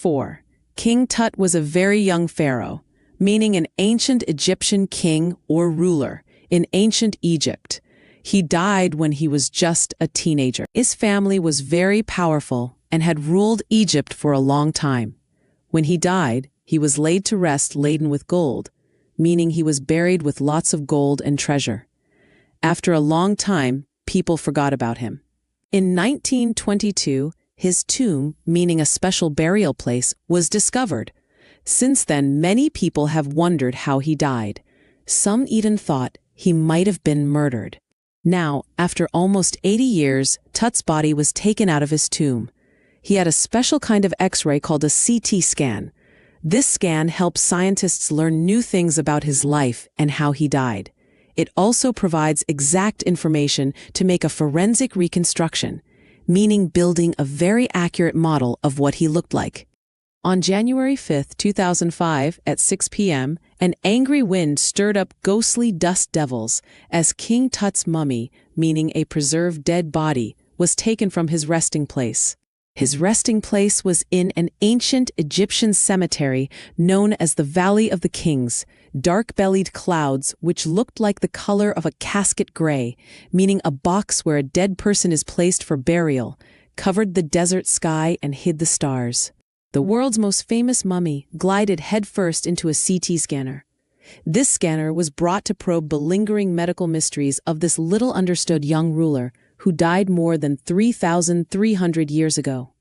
4. King Tut was a very young pharaoh, meaning an ancient Egyptian king or ruler in ancient Egypt. He died when he was just a teenager. His family was very powerful and had ruled Egypt for a long time. When he died, he was laid to rest laden with gold, meaning he was buried with lots of gold and treasure. After a long time, people forgot about him. In 1922, his tomb, meaning a special burial place, was discovered. Since then, many people have wondered how he died. Some even thought he might have been murdered. Now, after almost 80 years, Tut's body was taken out of his tomb. He had a special kind of X-ray called a CT scan. This scan helps scientists learn new things about his life and how he died. It also provides exact information to make a forensic reconstruction, meaning building a very accurate model of what he looked like. On January 5, 2005, at 6 p.m., an angry wind stirred up ghostly dust devils as King Tut's mummy, meaning a preserved dead body, was taken from his resting place. His resting place was in an ancient Egyptian cemetery known as the Valley of the Kings. Dark-bellied clouds, which looked like the color of a casket gray, meaning a box where a dead person is placed for burial, covered the desert sky and hid the stars. The world's most famous mummy glided headfirst into a CT scanner. This scanner was brought to probe the lingering medical mysteries of this little understood young ruler who died more than 3,300 years ago.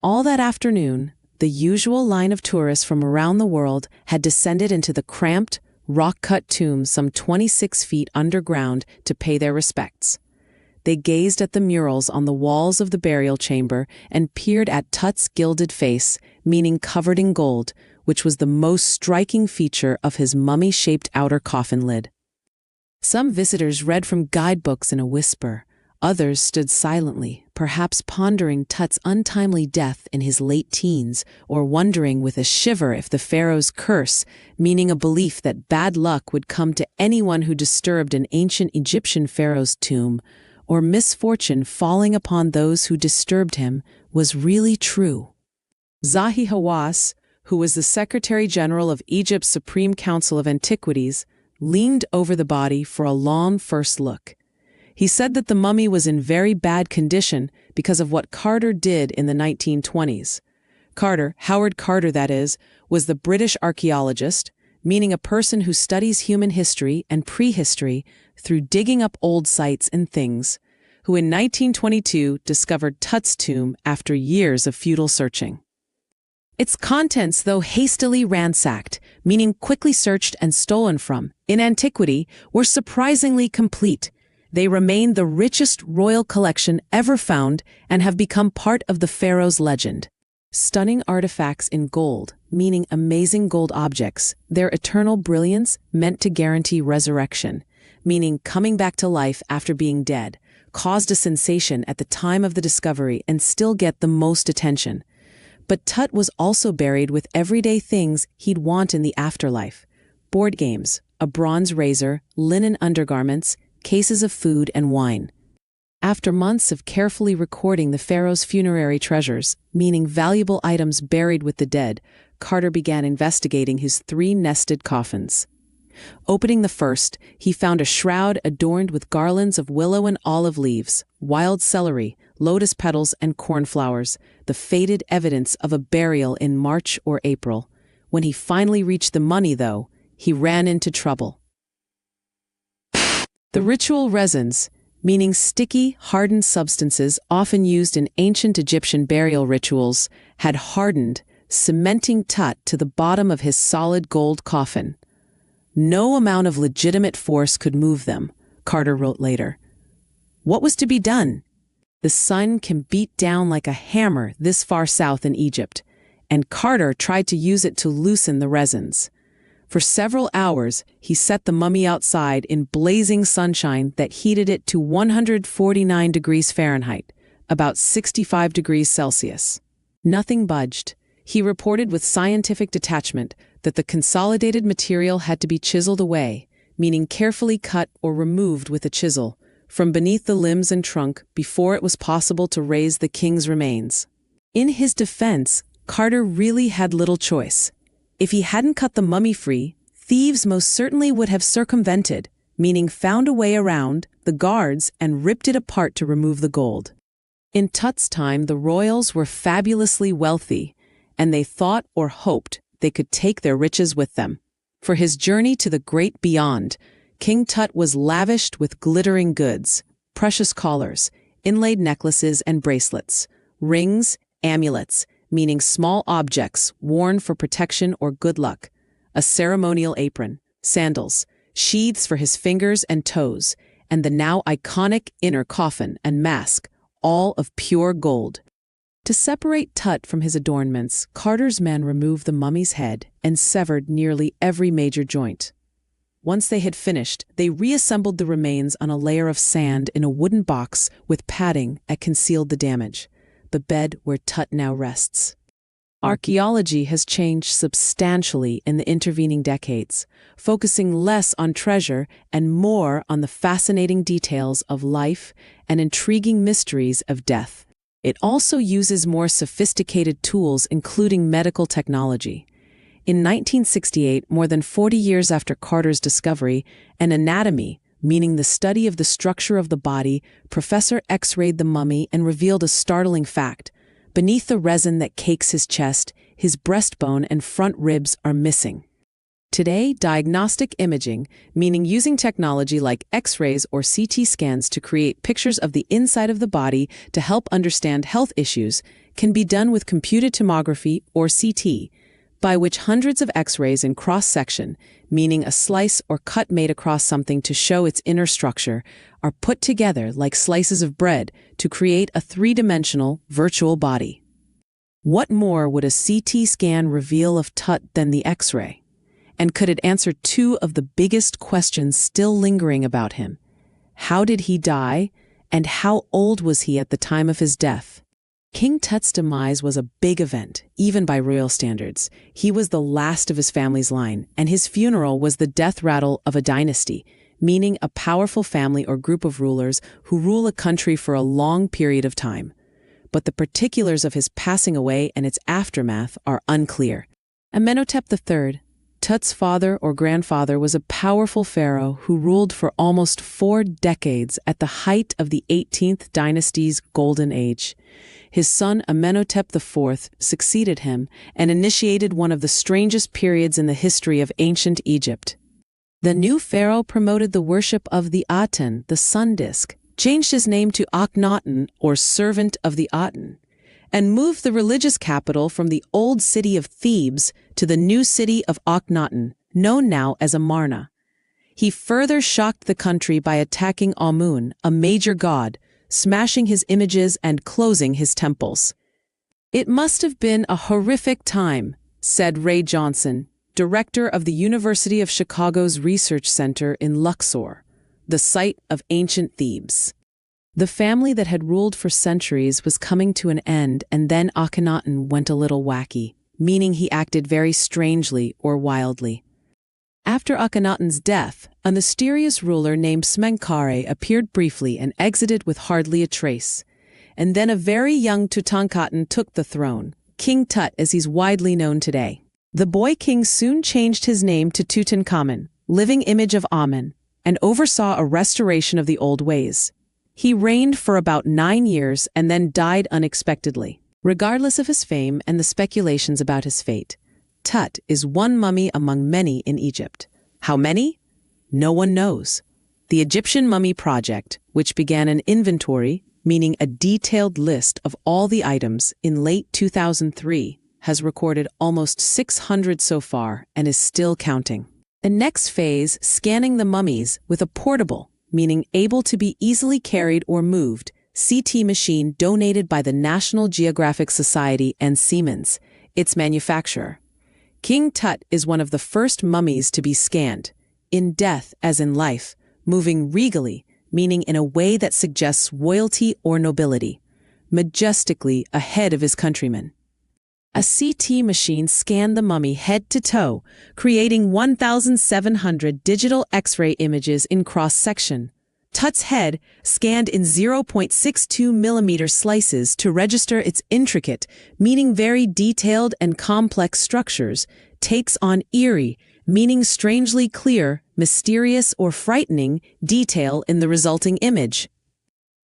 All that afternoon, the usual line of tourists from around the world had descended into the cramped, rock-cut tomb some 26 feet underground to pay their respects. They gazed at the murals on the walls of the burial chamber and peered at Tut's gilded face, meaning covered in gold, which was the most striking feature of his mummy-shaped outer coffin lid. Some visitors read from guidebooks in a whisper. Others stood silently, perhaps pondering Tut's untimely death in his late teens, or wondering with a shiver if the pharaoh's curse, meaning a belief that bad luck would come to anyone who disturbed an ancient Egyptian pharaoh's tomb, or misfortune falling upon those who disturbed him, was really true. Zahi Hawass, who was the Secretary General of Egypt's Supreme Council of Antiquities, leaned over the body for a long first look. He said that the mummy was in very bad condition because of what Carter did in the 1920s. Carter, Howard Carter that is, was the British archaeologist, meaning a person who studies human history and prehistory through digging up old sites and things, who in 1922 discovered Tut's tomb after years of futile searching. Its contents, though hastily ransacked, meaning quickly searched and stolen from, in antiquity, were surprisingly complete. They remain the richest royal collection ever found and have become part of the pharaoh's legend. Stunning artifacts in gold, meaning amazing gold objects, their eternal brilliance meant to guarantee resurrection, meaning coming back to life after being dead, caused a sensation at the time of the discovery and still get the most attention. But Tut was also buried with everyday things he'd want in the afterlife: board games, a bronze razor, linen undergarments, cases of food and wine. After months of carefully recording the pharaoh's funerary treasures, meaning valuable items buried with the dead, Carter began investigating his 3 nested coffins. Opening the first, he found a shroud adorned with garlands of willow and olive leaves, wild celery, lotus petals, and cornflowers, the faded evidence of a burial in March or April. When he finally reached the money, though, he ran into trouble. The ritual resins, meaning sticky, hardened substances often used in ancient Egyptian burial rituals, had hardened, cementing Tut to the bottom of his solid gold coffin. No amount of legitimate force could move them, Carter wrote later. What was to be done? The sun can beat down like a hammer this far south in Egypt, and Carter tried to use it to loosen the resins. For several hours, he set the mummy outside in blazing sunshine that heated it to 149 degrees Fahrenheit, about 65 degrees Celsius. Nothing budged. He reported with scientific detachment that the consolidated material had to be chiseled away, meaning carefully cut or removed with a chisel, from beneath the limbs and trunk before it was possible to raise the king's remains. In his defense, Carter really had little choice. If he hadn't cut the mummy free, thieves most certainly would have circumvented, meaning found a way around, the guards and ripped it apart to remove the gold. In Tut's time, the royals were fabulously wealthy, and they thought or hoped they could take their riches with them. For his journey to the great beyond, King Tut was lavished with glittering goods, precious collars, inlaid necklaces and bracelets, rings, amulets, meaning small objects worn for protection or good luck, a ceremonial apron, sandals, sheaths for his fingers and toes, and the now iconic inner coffin and mask, all of pure gold. To separate Tut from his adornments, Carter's men removed the mummy's head and severed nearly every major joint. Once they had finished, they reassembled the remains on a layer of sand in a wooden box with padding that concealed the damage, the bed where Tut now rests. Archaeology has changed substantially in the intervening decades, focusing less on treasure and more on the fascinating details of life and intriguing mysteries of death. It also uses more sophisticated tools, including medical technology. In 1968, more than 40 years after Carter's discovery, an anatomy, meaning the study of the structure of the body, Professor X-rayed the mummy and revealed a startling fact. Beneath the resin that cakes his chest, his breastbone and front ribs are missing. Today, diagnostic imaging, meaning using technology like X-rays or CT scans to create pictures of the inside of the body to help understand health issues, can be done with computed tomography or CT, by which hundreds of X-rays in cross-section, meaning a slice or cut made across something to show its inner structure, are put together like slices of bread to create a three-dimensional virtual body. What more would a CT scan reveal of Tut than the X-ray? And could it answer two of the biggest questions still lingering about him? How did he die, and how old was he at the time of his death? King Tut's demise was a big event, even by royal standards. He was the last of his family's line, and his funeral was the death rattle of a dynasty, meaning a powerful family or group of rulers who rule a country for a long period of time. But the particulars of his passing away and its aftermath are unclear. Amenhotep III, Tut's father or grandfather, was a powerful pharaoh who ruled for almost 4 decades at the height of the 18th dynasty's golden age. His son Amenhotep IV succeeded him and initiated one of the strangest periods in the history of ancient Egypt. The new pharaoh promoted the worship of the Aten, the sun disk, changed his name to Akhenaten, or servant of the Aten, and moved the religious capital from the old city of Thebes to the new city of Akhenaten, known now as Amarna. He further shocked the country by attacking Amun, a major god, smashing his images and closing his temples. "It must have been a horrific time," said Ray Johnson, director of the University of Chicago's Research Center in Luxor, the site of ancient Thebes. The family that had ruled for centuries was coming to an end, and then Akhenaten went a little wacky, meaning he acted very strangely or wildly. After Akhenaten's death, a mysterious ruler named Smenkhare appeared briefly and exited with hardly a trace. And then a very young Tutankhaten took the throne, King Tut as he's widely known today. The boy king soon changed his name to Tutankhamun, living image of Amen, and oversaw a restoration of the old ways. He reigned for about 9 years and then died unexpectedly. Regardless of his fame and the speculations about his fate, Tut is one mummy among many in Egypt. How many? No one knows. The Egyptian Mummy Project, which began an inventory, meaning a detailed list of all the items, in late 2003, has recorded almost 600 so far and is still counting. The next phase, scanning the mummies with a portable, meaning able to be easily carried or moved, CT machine donated by the National Geographic Society and Siemens, its manufacturer. King Tut is one of the first mummies to be scanned, in death as in life, moving regally, meaning in a way that suggests royalty or nobility, majestically ahead of his countrymen. A CT machine scanned the mummy head to toe, creating 1,700 digital X-ray images in cross-section. Tut's head, scanned in 0.62 millimeter slices to register its intricate, meaning very detailed and complex structures, takes on eerie, meaning strangely clear, mysterious or frightening detail in the resulting image.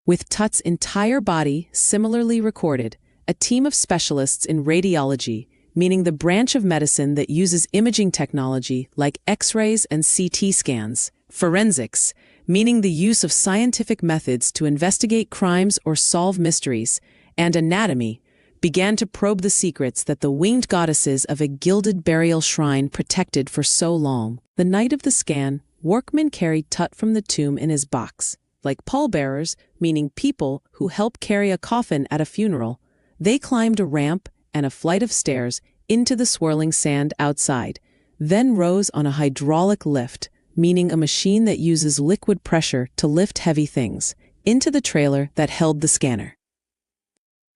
With Tut's entire body similarly recorded, a team of specialists in radiology, meaning the branch of medicine that uses imaging technology like X-rays and CT scans, forensics, meaning the use of scientific methods to investigate crimes or solve mysteries, and anatomy, began to probe the secrets that the winged goddesses of a gilded burial shrine protected for so long. The night of the scan, workmen carried Tut from the tomb in his box. Like pallbearers, meaning people who help carry a coffin at a funeral, they climbed a ramp and a flight of stairs into the swirling sand outside, then rose on a hydraulic lift, meaning a machine that uses liquid pressure to lift heavy things, into the trailer that held the scanner.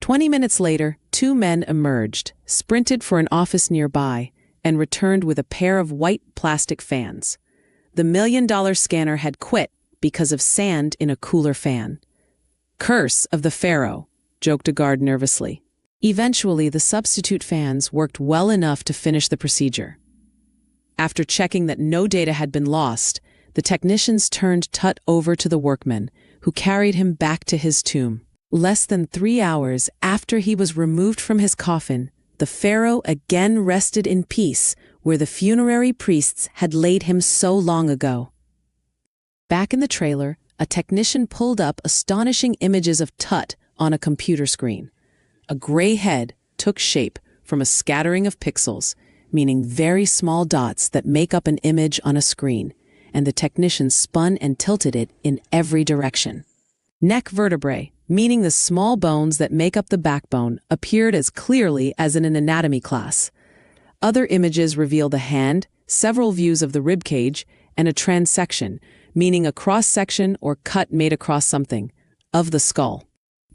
20 minutes later, two men emerged, sprinted for an office nearby, and returned with a pair of white plastic fans. The $1 million scanner had quit because of sand in a cooler fan. Curse of the Pharaoh, joked a guard nervously. Eventually, the substitute fans worked well enough to finish the procedure. After checking that no data had been lost, the technicians turned Tut over to the workmen, who carried him back to his tomb. Less than 3 hours after he was removed from his coffin, the pharaoh again rested in peace where the funerary priests had laid him so long ago. Back in the trailer, a technician pulled up astonishing images of Tut on a computer screen. A gray head took shape from a scattering of pixels, meaning very small dots that make up an image on a screen, and the technician spun and tilted it in every direction. Neck vertebrae, meaning the small bones that make up the backbone, appeared as clearly as in an anatomy class. Other images reveal the hand, several views of the rib cage, and a transection, meaning a cross-section or cut made across something, of the skull.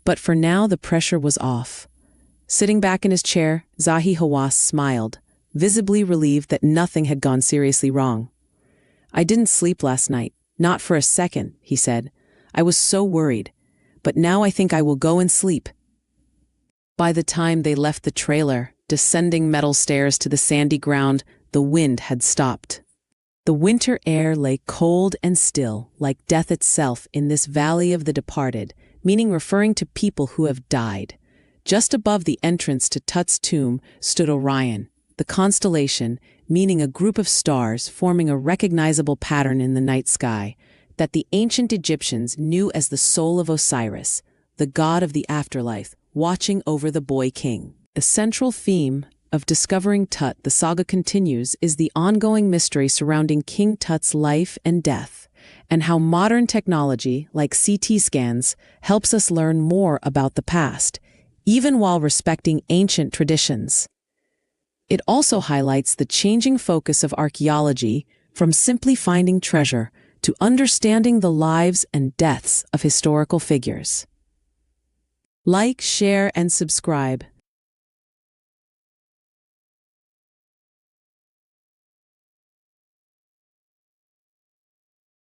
But for now the pressure was off. Sitting back in his chair, Zahi Hawass smiled, visibly relieved that nothing had gone seriously wrong. "I didn't sleep last night, not for a second," he said. "I was so worried. But now I think I will go and sleep." By the time they left the trailer, descending metal stairs to the sandy ground, the wind had stopped. The winter air lay cold and still, like death itself in this valley of the departed, meaning referring to people who have died. Just above the entrance to Tut's tomb stood Orion, the constellation, meaning a group of stars forming a recognizable pattern in the night sky, that the ancient Egyptians knew as the soul of Osiris, the god of the afterlife, watching over the boy king. The central theme of discovering Tut, the saga continues, is the ongoing mystery surrounding King Tut's life and death, and how modern technology, like CT scans, helps us learn more about the past, even while respecting ancient traditions. It also highlights the changing focus of archaeology from simply finding treasure to understanding the lives and deaths of historical figures. Like, share, and subscribe.